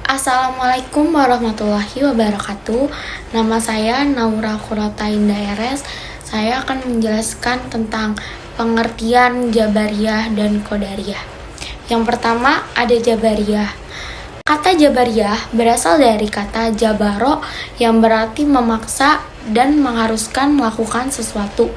Assalamualaikum warahmatullahi wabarakatuh. Nama saya Naura Kurota Indah RS. Saya akan menjelaskan tentang pengertian Jabariyah dan Qadariyah. Yang pertama ada Jabariyah. Kata Jabariyah berasal dari kata jabaro yang berarti memaksa dan mengharuskan melakukan sesuatu.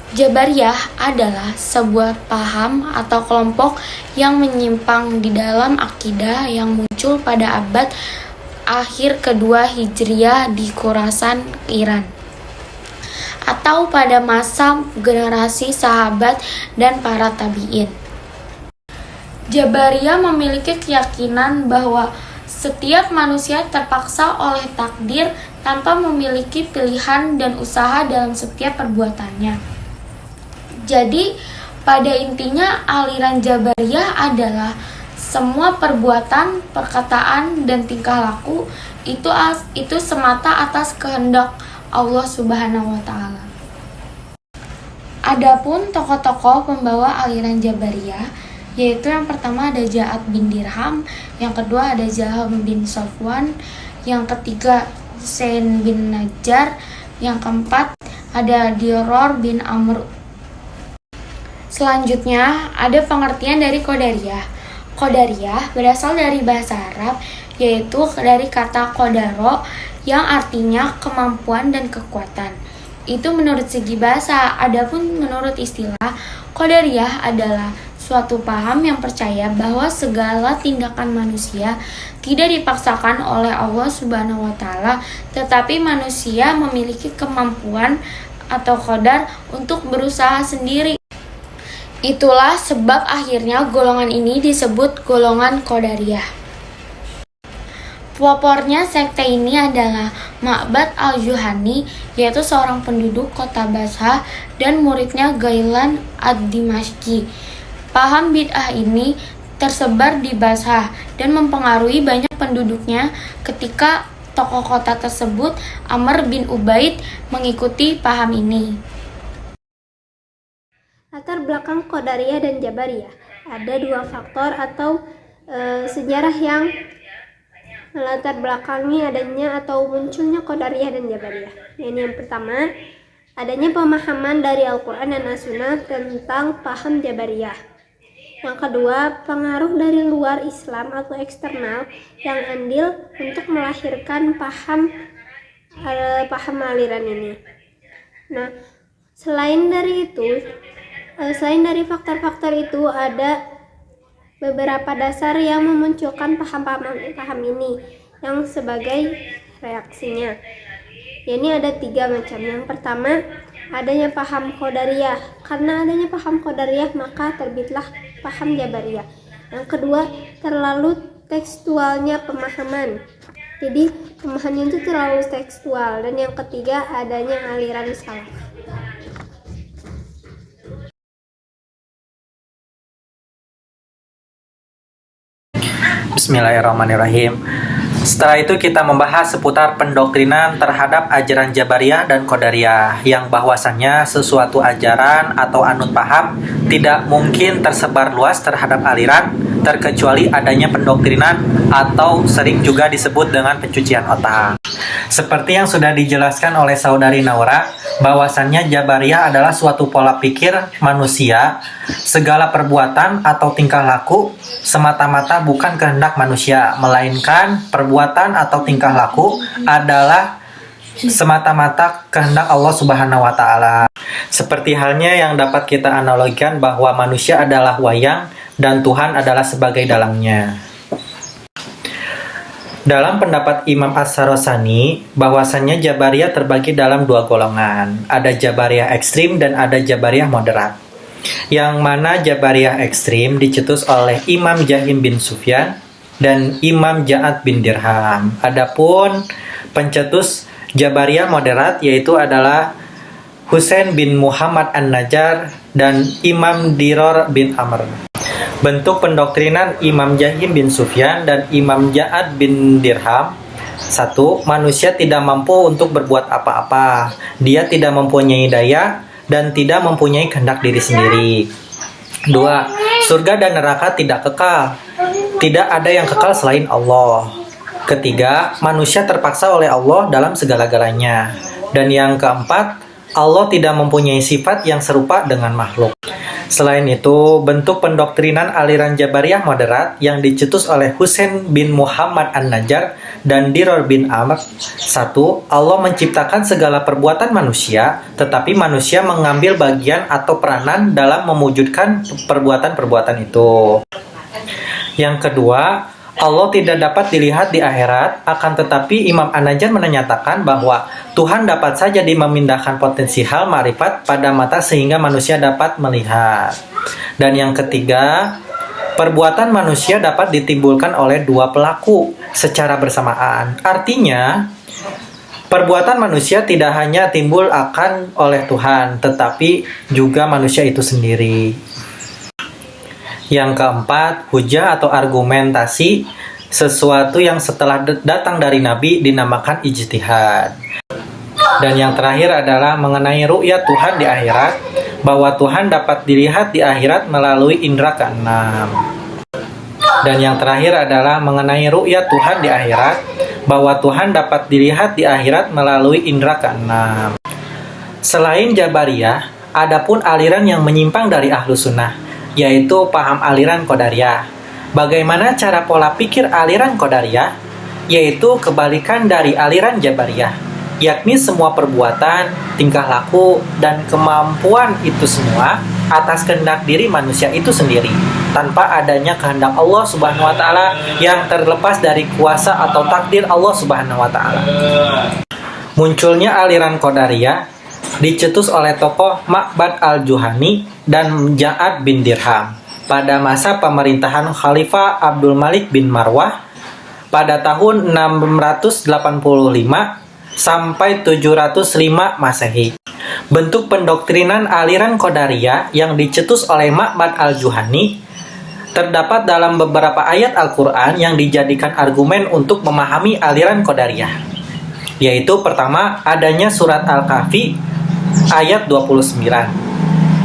Jabariyah adalah sebuah paham atau kelompok yang menyimpang di dalam akidah yang muncul pada abad akhir kedua Hijriah di Khurasan, Iran, atau pada masa generasi sahabat dan para tabi'in. Jabariyah memiliki keyakinan bahwa setiap manusia terpaksa oleh takdir tanpa memiliki pilihan dan usaha dalam setiap perbuatannya. Jadi, pada intinya aliran Jabariyah adalah semua perbuatan, perkataan, dan tingkah laku itu semata atas kehendak Allah Subhanahu wa Ta'ala. Adapun tokoh-tokoh pembawa aliran Jabariyah, yaitu yang pertama ada Ja'ad bin Dirham, yang kedua ada Jahm bin Safwan, yang ketiga Husain bin Najjar, yang keempat ada Diror bin Amr. Selanjutnya, ada pengertian dari Qadariyah. Qadariyah berasal dari bahasa Arab, yaitu dari kata qadaro yang artinya kemampuan dan kekuatan. Itu menurut segi bahasa. Adapun menurut istilah, Qadariyah adalah suatu paham yang percaya bahwa segala tindakan manusia tidak dipaksakan oleh Allah Subhanahu wa Ta'ala, tetapi manusia memiliki kemampuan atau qadar untuk berusaha sendiri. Itulah sebab akhirnya golongan ini disebut golongan Qadariyah. Pelopornya sekte ini adalah Ma'bad al-Juhani, yaitu seorang penduduk kota Basra dan muridnya Ghailan ad-Dimashqi. Paham bid'ah ini tersebar di Basra dan mempengaruhi banyak penduduknya ketika tokoh kota tersebut, Amr bin Ubaid, mengikuti paham ini. Latar belakang Qadariyah dan Jabariyah. Ada dua faktor atau sejarah yang melatar belakangi adanya atau munculnya Qadariyah dan Jabariyah. Yang pertama, adanya pemahaman dari Al-Quran dan As-Sunnah tentang paham Jabariyah. Yang kedua, pengaruh dari luar Islam atau eksternal yang andil untuk melahirkan paham aliran ini. Nah, selain dari faktor-faktor itu, ada beberapa dasar yang memunculkan paham ini yang sebagai reaksinya. Ini ada 3 macam. Yang pertama, adanya paham Qadariyah. Karena adanya paham Qadariyah, maka terbitlah paham Jabariyah. Yang kedua, terlalu tekstualnya pemahaman. Jadi, pemahamannya itu terlalu tekstual. Dan yang ketiga, adanya aliran salaf. Bismillahirrahmanirrahim. Setelah itu kita membahas seputar pendoktrinan terhadap ajaran Jabariyah dan Qadariyah, yang bahwasannya sesuatu ajaran atau anut paham tidak mungkin tersebar luas terhadap aliran terkecuali adanya pendoktrinan atau sering juga disebut dengan pencucian otak. Seperti yang sudah dijelaskan oleh saudari Naura, bahwasannya Jabariyah adalah suatu pola pikir manusia, segala perbuatan atau tingkah laku semata-mata bukan kehendak manusia, melainkan perbuatan atau tingkah laku adalah semata-mata kehendak Allah Subhanahu wa Ta'ala. Seperti halnya yang dapat kita analogikan bahwa manusia adalah wayang dan Tuhan adalah sebagai dalangnya. Dalam pendapat Imam As-Sarosani, bahwasannya Jabariyah terbagi dalam 2 golongan. Ada Jabariyah ekstrim dan ada Jabariyah moderat. Yang mana Jabariyah ekstrim dicetus oleh Imam Jahim bin Sufyan dan Imam Ja'ad bin Dirham. Adapun pencetus Jabariyah moderat yaitu adalah Husain bin Muhammad An-Najjar dan Imam Diror bin Amr. Bentuk pendoktrinan Imam Jahim bin Sufyan dan Imam Ja'ad bin Dirham. 1. Manusia tidak mampu untuk berbuat apa-apa. Dia tidak mempunyai daya dan tidak mempunyai kehendak diri sendiri. 2. Surga dan neraka tidak kekal. Tidak ada yang kekal selain Allah. Ketiga, manusia terpaksa oleh Allah dalam segala-galanya. Dan yang keempat, Allah tidak mempunyai sifat yang serupa dengan makhluk. Selain itu, bentuk pendoktrinan aliran Jabariyah moderat yang dicetus oleh Husain bin Muhammad An-Najjar dan Diror bin Amr. 1. Allah menciptakan segala perbuatan manusia, tetapi manusia mengambil bagian atau peranan dalam mewujudkan perbuatan-perbuatan itu. Yang kedua, Allah tidak dapat dilihat di akhirat, akan tetapi Imam An-Najjar menyatakan bahwa Tuhan dapat saja memindahkan potensi hal ma'rifat pada mata sehingga manusia dapat melihat. Dan yang ketiga, perbuatan manusia dapat ditimbulkan oleh dua pelaku secara bersamaan. Artinya, perbuatan manusia tidak hanya timbul akan oleh Tuhan, tetapi juga manusia itu sendiri. Yang keempat, hujah atau argumentasi sesuatu yang setelah datang dari Nabi dinamakan ijtihad. Dan yang terakhir adalah mengenai ru'yat Tuhan di akhirat, bahwa Tuhan dapat dilihat di akhirat melalui indera keenam. Dan yang terakhir adalah mengenai ru'yat Tuhan di akhirat, bahwa Tuhan dapat dilihat di akhirat melalui indera keenam. Selain Jabariyah, adapun aliran yang menyimpang dari Ahlus Sunnah, yaitu paham aliran Qadariyah. Bagaimana cara pola pikir aliran Qadariyah? Yaitu kebalikan dari aliran Jabariyah, yakni semua perbuatan, tingkah laku, dan kemampuan itu semua atas kehendak diri manusia itu sendiri, tanpa adanya kehendak Allah Subhanahu wa Ta'ala yang terlepas dari kuasa atau takdir Allah Subhanahu wa Ta'ala. Munculnya aliran Qadariyah dicetus oleh tokoh Ma'bad al-Juhani dan Ja'ad bin Dirham pada masa pemerintahan Khalifah Abdul Malik bin Marwah pada tahun 685 sampai 705 Masehi. Bentuk pendoktrinan aliran Qadariyah yang dicetus oleh Ma'bad al-Juhani terdapat dalam beberapa ayat Al-Quran yang dijadikan argumen untuk memahami aliran Qadariyah. Yaitu pertama, adanya surat Al-Kahfi ayat 29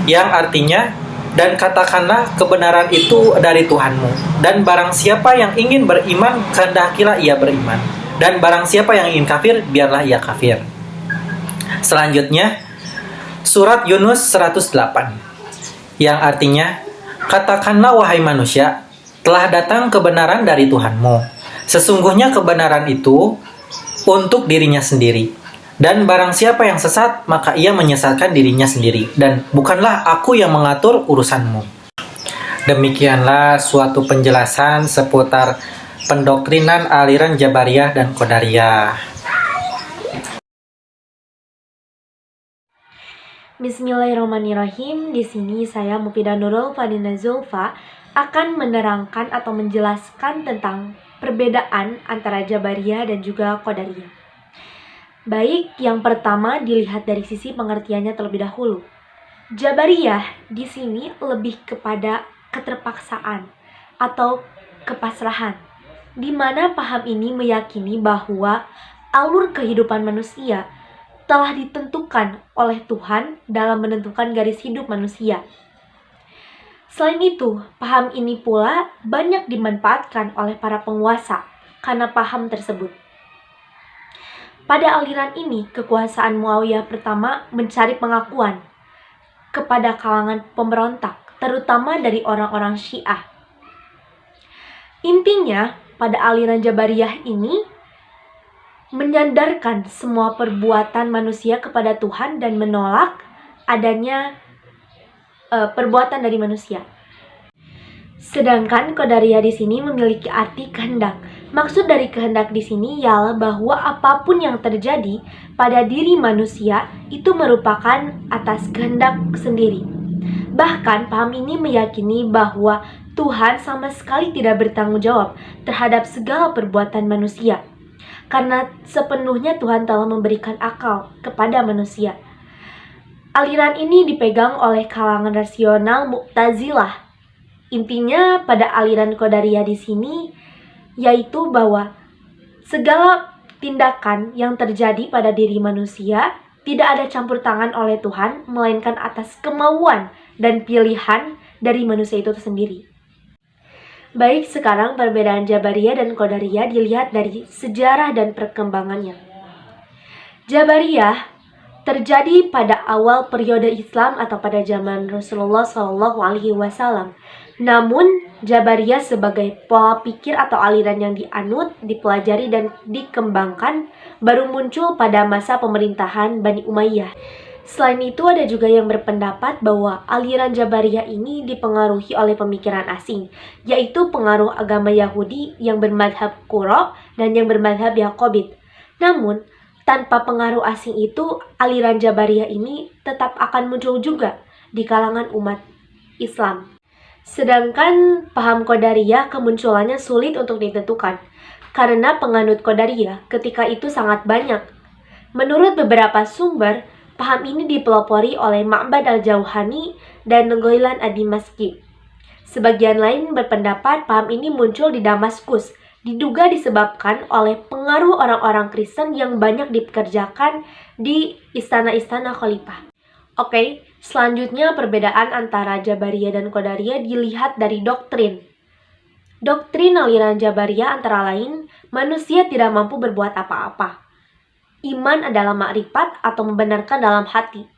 yang artinya, dan katakanlah kebenaran itu dari Tuhanmu, dan barang siapa yang ingin beriman kehendakilah ia beriman, dan barang siapa yang ingin kafir biarlah ia kafir. Selanjutnya surat Yunus 108 yang artinya, katakanlah wahai manusia, telah datang kebenaran dari Tuhanmu, sesungguhnya kebenaran itu untuk dirinya sendiri, dan barang siapa yang sesat, maka ia menyesatkan dirinya sendiri, dan bukanlah aku yang mengatur urusanmu. Demikianlah suatu penjelasan seputar pendoktrinan aliran Jabariyah dan Qadariyah. Bismillahirrahmanirrahim. Di sini saya Mufidah Nurul Fadina Zulfa akan menerangkan atau menjelaskan tentang perbedaan antara Jabariyah dan juga Qadariyah. Baik, yang pertama dilihat dari sisi pengertiannya terlebih dahulu. Jabariyah di sini lebih kepada keterpaksaan atau kepasrahan, di mana paham ini meyakini bahwa alur kehidupan manusia telah ditentukan oleh Tuhan dalam menentukan garis hidup manusia. Selain itu, paham ini pula banyak dimanfaatkan oleh para penguasa karena paham tersebut. Pada aliran ini, kekuasaan Muawiyah pertama mencari pengakuan kepada kalangan pemberontak, terutama dari orang-orang Syiah. Intinya, pada aliran Jabariyah ini menyandarkan semua perbuatan manusia kepada Tuhan dan menolak adanya perbuatan dari manusia. Sedangkan Qadariyah di sini memiliki arti kehendak. Maksud dari kehendak di sini ialah bahwa apapun yang terjadi pada diri manusia itu merupakan atas kehendak sendiri. Bahkan paham ini meyakini bahwa Tuhan sama sekali tidak bertanggung jawab terhadap segala perbuatan manusia, karena sepenuhnya Tuhan telah memberikan akal kepada manusia. Aliran ini dipegang oleh kalangan rasional Mu'tazilah. Intinya pada aliran Qadariyah di sini yaitu bahwa segala tindakan yang terjadi pada diri manusia tidak ada campur tangan oleh Tuhan, melainkan atas kemauan dan pilihan dari manusia itu sendiri. Baik, sekarang perbedaan Jabariyah dan Qadariyah dilihat dari sejarah dan perkembangannya. Jabariyah terjadi pada awal periode Islam atau pada zaman Rasulullah SAW. Namun, Jabariyah sebagai pola pikir atau aliran yang dianut, dipelajari dan dikembangkan baru muncul pada masa pemerintahan Bani Umayyah. Selain itu, ada juga yang berpendapat bahwa aliran Jabariyah ini dipengaruhi oleh pemikiran asing, yaitu pengaruh agama Yahudi yang bermadhab Qura dan yang bermadhab Yakobit. Namun, tanpa pengaruh asing itu, aliran Jabariyah ini tetap akan muncul juga di kalangan umat Islam. Sedangkan paham Qadariyah kemunculannya sulit untuk ditentukan, karena penganut Qadariyah ketika itu sangat banyak. Menurut beberapa sumber, paham ini dipelopori oleh Ma'bad al-Jauhani dan Ghailan ad-Dimashqi. Sebagian lain berpendapat paham ini muncul di Damaskus, diduga disebabkan oleh pengaruh orang-orang Kristen yang banyak dipekerjakan di istana-istana khalifah. Oke, selanjutnya perbedaan antara Jabariyah dan Qadariyah dilihat dari doktrin. Doktrin aliran Jabariyah antara lain, manusia tidak mampu berbuat apa-apa. Iman adalah makrifat atau membenarkan dalam hati.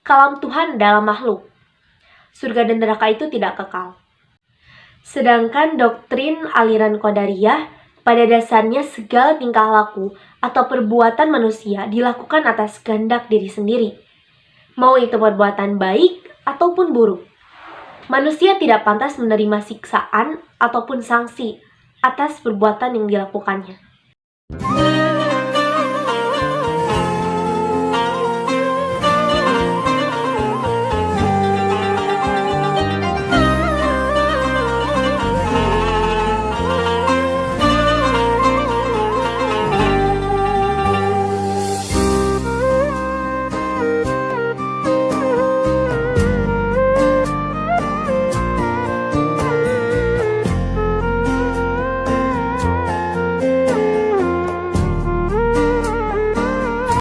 Kalam Tuhan adalah makhluk. Surga dan neraka itu tidak kekal. Sedangkan doktrin aliran Qadariyah, pada dasarnya segala tingkah laku atau perbuatan manusia dilakukan atas kehendak diri sendiri. Mau itu perbuatan baik ataupun buruk. Manusia tidak pantas menerima siksaan ataupun sanksi atas perbuatan yang dilakukannya.